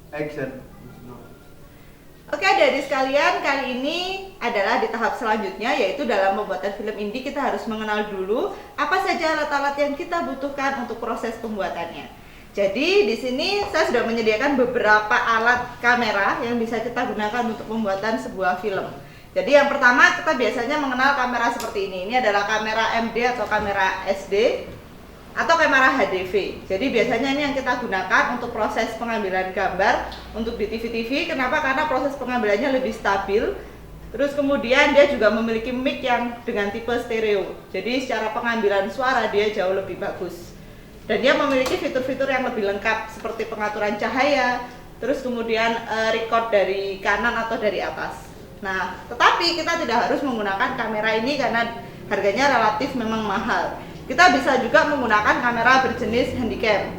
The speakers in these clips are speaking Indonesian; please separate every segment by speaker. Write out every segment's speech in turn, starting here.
Speaker 1: Action.
Speaker 2: Oke adik-adik sekalian, kali ini adalah di tahap selanjutnya, yaitu dalam pembuatan film indie kita harus mengenal dulu apa saja alat-alat yang kita butuhkan untuk proses pembuatannya. Jadi di sini saya sudah menyediakan beberapa alat kamera yang bisa kita gunakan untuk pembuatan sebuah film. Jadi yang pertama kita biasanya mengenal kamera seperti ini. Ini adalah kamera MD atau kamera SD atau kamera HDV. Jadi biasanya ini yang kita gunakan untuk proses pengambilan gambar untuk di TV-TV. Kenapa? Karena proses pengambilannya lebih stabil. Terus kemudian dia juga memiliki mic yang dengan tipe stereo. Jadi secara pengambilan suara dia jauh lebih bagus. Dan dia memiliki fitur-fitur yang lebih lengkap seperti pengaturan cahaya, terus kemudian record dari kanan atau dari atas. Nah, tetapi kita tidak harus menggunakan kamera ini karena harganya relatif memang mahal. Kita bisa juga menggunakan kamera berjenis handycam.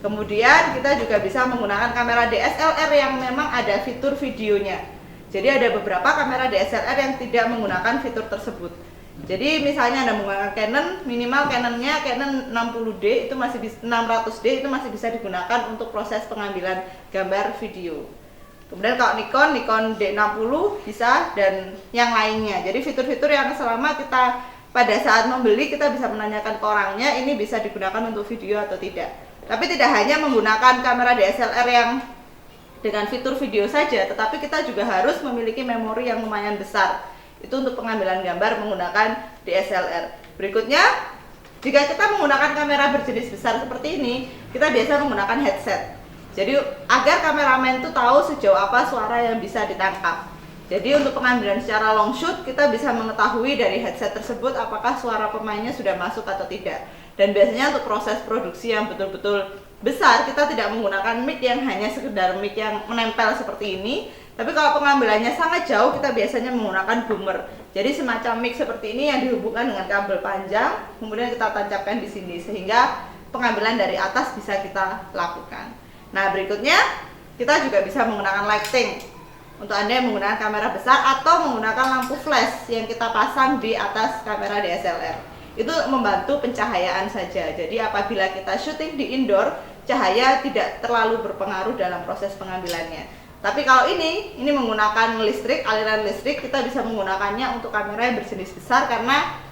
Speaker 2: Kemudian kita juga bisa menggunakan kamera DSLR yang memang ada fitur videonya. Jadi ada beberapa kamera DSLR yang tidak menggunakan fitur tersebut. Jadi misalnya Anda menggunakan Canon, minimal Canonnya Canon 60D itu masih 600D itu masih bisa digunakan untuk proses pengambilan gambar video. Kemudian kalau Nikon D60 bisa dan yang lainnya. Jadi fitur-fitur yang selama kita pada saat membeli kita bisa menanyakan ke orangnya ini bisa digunakan untuk video atau tidak. Tapi tidak hanya menggunakan kamera DSLR yang dengan fitur video saja, tetapi kita juga harus memiliki memori yang lumayan besar. Itu untuk pengambilan gambar menggunakan DSLR. Berikutnya, jika kita menggunakan kamera berjenis besar seperti ini, kita biasa menggunakan headset. Jadi agar kameramen itu tahu sejauh apa suara yang bisa ditangkap. Jadi untuk pengambilan secara long shoot kita bisa mengetahui dari headset tersebut apakah suara pemainnya sudah masuk atau tidak. Dan biasanya untuk proses produksi yang betul-betul besar kita tidak menggunakan mic yang hanya sekedar mic yang menempel seperti ini. Tapi kalau pengambilannya sangat jauh kita biasanya menggunakan boomer. Jadi semacam mic seperti ini yang dihubungkan dengan kabel panjang, kemudian kita tancapkan di sini sehingga pengambilan dari atas bisa kita lakukan. Nah berikutnya kita juga bisa menggunakan lighting. Untuk Anda yang menggunakan kamera besar atau menggunakan lampu flash yang kita pasang di atas kamera DSLR. Itu membantu pencahayaan saja. Jadi apabila kita syuting di indoor, cahaya tidak terlalu berpengaruh dalam proses pengambilannya. Tapi kalau ini menggunakan listrik, aliran listrik, kita bisa menggunakannya untuk kamera yang berjenis besar karena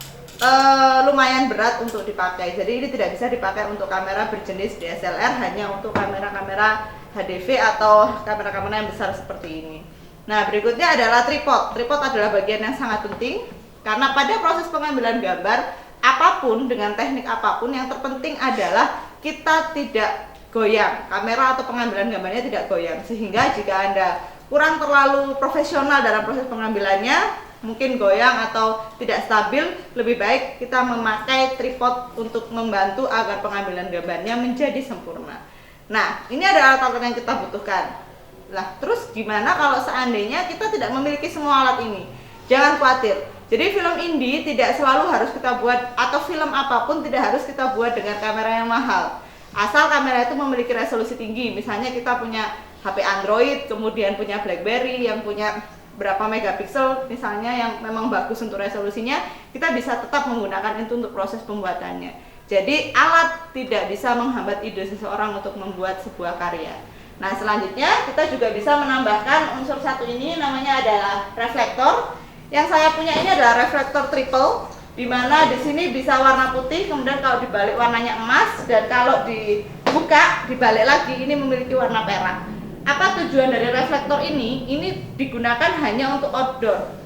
Speaker 2: lumayan berat untuk dipakai. Jadi ini tidak bisa dipakai untuk kamera berjenis DSLR, hanya untuk kamera-kamera HDV atau kamera-kamera yang besar seperti ini. Nah berikutnya adalah tripod. Tripod adalah bagian yang sangat penting karena pada proses pengambilan gambar apapun dengan teknik apapun yang terpenting adalah kita tidak goyang. Kamera atau pengambilan gambarnya tidak goyang, sehingga jika Anda kurang terlalu profesional dalam proses pengambilannya, mungkin goyang atau tidak stabil, lebih baik kita memakai tripod untuk membantu agar pengambilan gambarnya menjadi sempurna. Nah ini adalah alat-alat yang kita butuhkan. Nah, terus gimana kalau seandainya kita tidak memiliki semua alat ini? Jangan khawatir. Jadi film indie tidak selalu harus kita buat, atau film apapun tidak harus kita buat dengan kamera yang mahal. Asal kamera itu memiliki resolusi tinggi. Misalnya kita punya HP Android, kemudian punya BlackBerry yang punya berapa megapiksel misalnya yang memang bagus untuk resolusinya, kita bisa tetap menggunakan itu untuk proses pembuatannya. Jadi alat tidak bisa menghambat ide seseorang untuk membuat sebuah karya. Nah selanjutnya kita juga bisa menambahkan unsur satu ini, namanya adalah reflektor. Yang saya punya ini adalah reflektor triple, dimana di sini bisa warna putih, kemudian kalau dibalik warnanya emas, dan kalau dibuka dibalik lagi ini memiliki warna perak. Apa tujuan dari reflektor ini? Ini digunakan hanya untuk outdoor.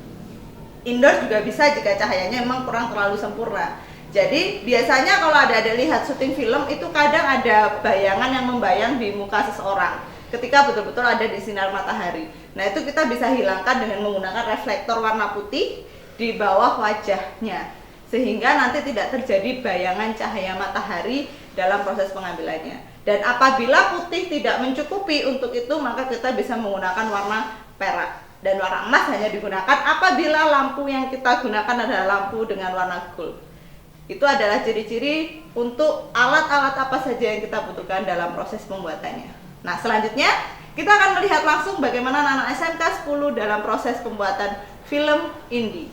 Speaker 2: Indoor juga bisa jika cahayanya memang kurang terlalu sempurna. Jadi biasanya kalau ada lihat syuting film itu kadang ada bayangan yang membayang di muka seseorang ketika betul-betul ada di sinar matahari. Nah itu kita bisa hilangkan dengan menggunakan reflektor warna putih di bawah wajahnya, sehingga nanti tidak terjadi bayangan cahaya matahari dalam proses pengambilannya. Dan apabila putih tidak mencukupi untuk itu, maka kita bisa menggunakan warna perak. Dan warna emas hanya digunakan apabila lampu yang kita gunakan adalah lampu dengan warna gold. Itu adalah ciri-ciri untuk alat-alat apa saja yang kita butuhkan dalam proses pembuatannya. Nah selanjutnya kita akan melihat langsung bagaimana anak SMK 10 dalam proses pembuatan film indie.